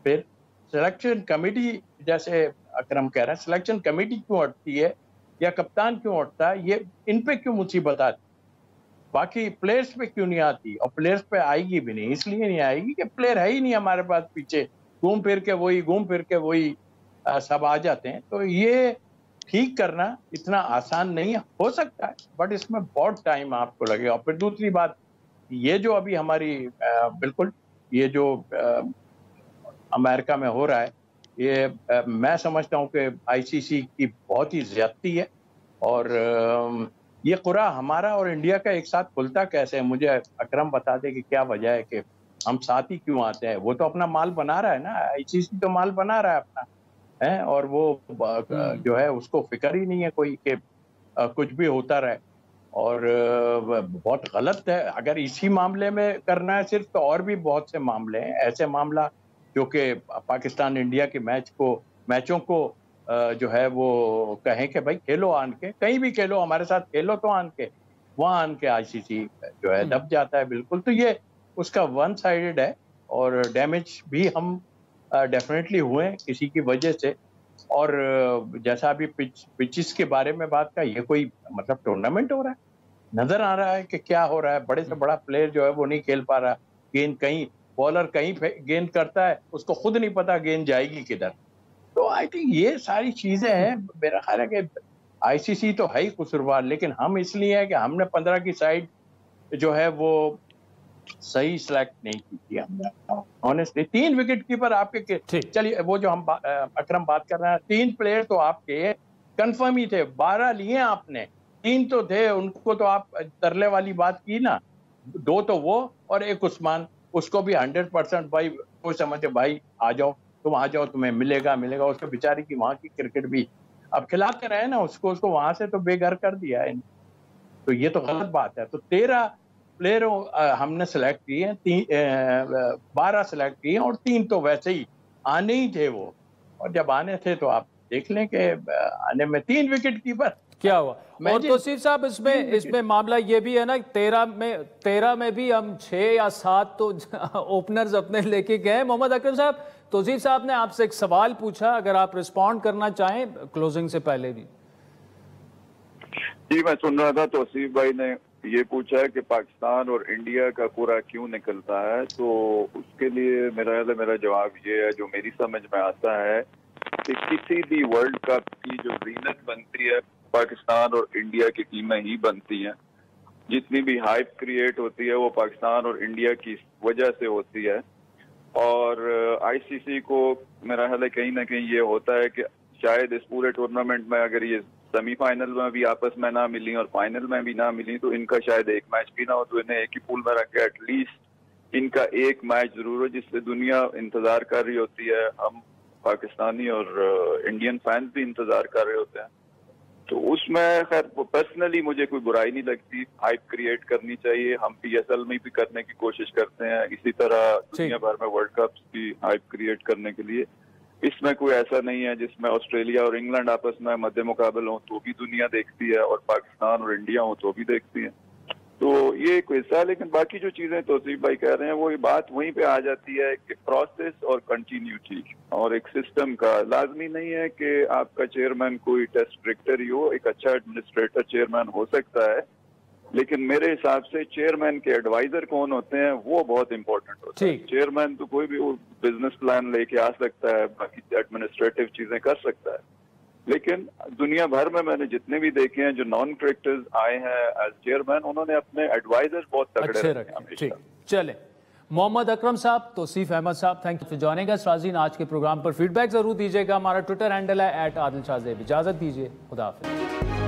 फिर सिलेक्शन कमेटी, जैसे अकरम कह रहे हैं, सिलेक्शन कमेटी क्यों हटती है या कप्तान क्यों हटता है, ये इन पे क्यों मुसीबत आती, बाकी प्लेयर्स पे क्यों नहीं आती? और प्लेयर्स पे आएगी भी नहीं, इसलिए नहीं आएगी कि प्लेयर है ही नहीं हमारे पास, पीछे घूम फिर के वही सब आ जाते हैं। तो ये ठीक करना इतना आसान नहीं है, हो सकता है, बट इसमें बहुत टाइम आपको लगेगा। और फिर दूसरी बात, ये जो अभी हमारी बिल्कुल ये जो अमेरिका में हो रहा है, ये मैं समझता हूँ कि आईसीसी की बहुत ही ज्यादती है। और ये कुरा हमारा और इंडिया का एक साथ खुलता कैसे है? मुझे अकरम बता दे कि क्या वजह है कि हम साथ ही क्यों आते हैं? वो तो अपना माल बना रहा है ना, आईसीसी तो माल बना रहा है अपना, है, और वो जो है उसको फिक्र ही नहीं है कोई कि कुछ भी होता रहे। और बहुत गलत है अगर इसी मामले में करना है सिर्फ, तो और भी बहुत से मामले हैं, ऐसे मामला जो कि पाकिस्तान इंडिया के मैचों को जो है वो कहें कि भाई खेलो आन के, कहीं भी खेलो, हमारे साथ खेलो, तो आन के वहाँ आन के आईसीसी जो है दब जाता है बिल्कुल। तो ये उसका वन साइडेड है और डैमेज भी हम डेफिनेटली हुए किसी की वजह से। और जैसा अभी पिचेस के बारे में बात का, ये कोई मतलब टूर्नामेंट हो रहा है, नजर आ रहा है कि क्या हो रहा है। बड़े से बड़ा प्लेयर जो है वो नहीं खेल पा रहा, गेंद कहीं, बॉलर कहीं गेंद करता है, उसको खुद नहीं पता गेंद जाएगी किधर। तो आई थिंक ये सारी चीजें हैं। मेरा ख्याल है कि आईसीसी तो है ही कसूरवार, लेकिन हम इसलिए है कि हमने 15 की साइड जो है वो सही सिलेक्ट नहीं की थी हमने, ऑनेस्टली। 3 विकेट कीपर आपके, चलिए वो जो हम अकरम बात कर रहे हैं, 3 प्लेयर तो आपके कंफर्म ही थे, 12 लिए आपने, 3 तो थे, उनको तो आप तरले वाली बात की ना, 2 तो वो और 1 उस्मान, उसको भी 100% भाई वो समझे भाई आ जाओ, तुम आ जाओ, तुम्हें मिलेगा। उसको बेचारी की वहां की क्रिकेट भी अब खिलाते रहे ना उसको वहां से तो बेघर कर दिया है। तो ये तो गलत बात है। तो 13 प्लेयर हमने सेलेक्ट किए, 12 सेलेक्ट किए और 3 तो वैसे ही आने ही थे वो। और जब आने थे तो आप देख लें कि आने में 3 विकेट कीपर क्या हुआ। और तौसीफ साहब इसमें मामला ये भी है ना, 13 में भी हम 6 या 7 तो ओपनर्स अपने लेके गए। मोहम्मद अकरम साहब, तौसीफ साहब ने आपसे एक सवाल पूछा, अगर आप रिस्पॉन्ड करना चाहें क्लोजिंग से पहले भी। जी मैं सुन रहा था, तौसीफ भाई ने ये पूछा है कि पाकिस्तान और इंडिया का पूरा क्यों निकलता है, तो उसके लिए मेरा जवाब ये है, जो मेरी समझ में आता है कि किसी भी वर्ल्ड कप की जो जीनत बनती है पाकिस्तान और इंडिया की टीमें ही बनती हैं। जितनी भी हाइप क्रिएट होती है वो पाकिस्तान और इंडिया की वजह से होती है। और आईसीसी को मेरा ख्याल है कहीं ना कहीं ये होता है कि शायद इस पूरे टूर्नामेंट में अगर ये सेमीफाइनल में भी आपस में ना मिली और फाइनल में भी ना मिली तो इनका शायद एक मैच भी ना हो, तो इन्हें एक ही पूल में रख के एटलीस्ट इनका एक मैच जरूर हो जिससे दुनिया इंतजार कर रही होती है। हम पाकिस्तानी और इंडियन फैंस भी इंतजार कर रहे होते हैं। तो उसमें खैर पर्सनली मुझे कोई बुराई नहीं लगती, हाइप क्रिएट करनी चाहिए। हम पीएसएल में भी करने की कोशिश करते हैं, इसी तरह दुनिया भर में वर्ल्ड कप की हाइप क्रिएट करने के लिए। इसमें कोई ऐसा नहीं है जिसमें ऑस्ट्रेलिया और इंग्लैंड आपस में मद्दे मुकाबल हो तो भी दुनिया देखती है और पाकिस्तान और इंडिया हो तो भी देखती है। तो ये एक हिस्सा है। लेकिन बाकी जो चीजें तौसीफ भाई कह रहे हैं वो ये बात वहीं पे आ जाती है कि प्रोसेस और कंटिन्यूटी और एक सिस्टम का। लाजमी नहीं है कि आपका चेयरमैन कोई टेस्ट क्रिकेटर ही हो, एक अच्छा एडमिनिस्ट्रेटर चेयरमैन हो सकता है, लेकिन मेरे हिसाब से चेयरमैन के एडवाइजर कौन होते हैं वो बहुत इंपॉर्टेंट होता है। चेयरमैन तो कोई भी बिजनेस प्लान लेके आ सकता है, बाकी एडमिनिस्ट्रेटिव चीजें कर सकता है, लेकिन दुनिया भर में मैंने जितने भी देखे हैं जो नॉन क्रिकेटर्स आए हैं एज चेयरमैन, उन्होंने अपने एडवाइजर्स बहुत तगड़े रखे हैं। चले मोहम्मद अकरम साहब, तौसीफ अहमद साहब, थैंक यू फॉर जॉइनिंग अस। नाज़रीन, आज के प्रोग्राम पर फीडबैक जरूर दीजिएगा। हमारा ट्विटर हैंडल है @आदिल शाह ज़ेब। इजाजत दीजिए, खुदा हाफिज़।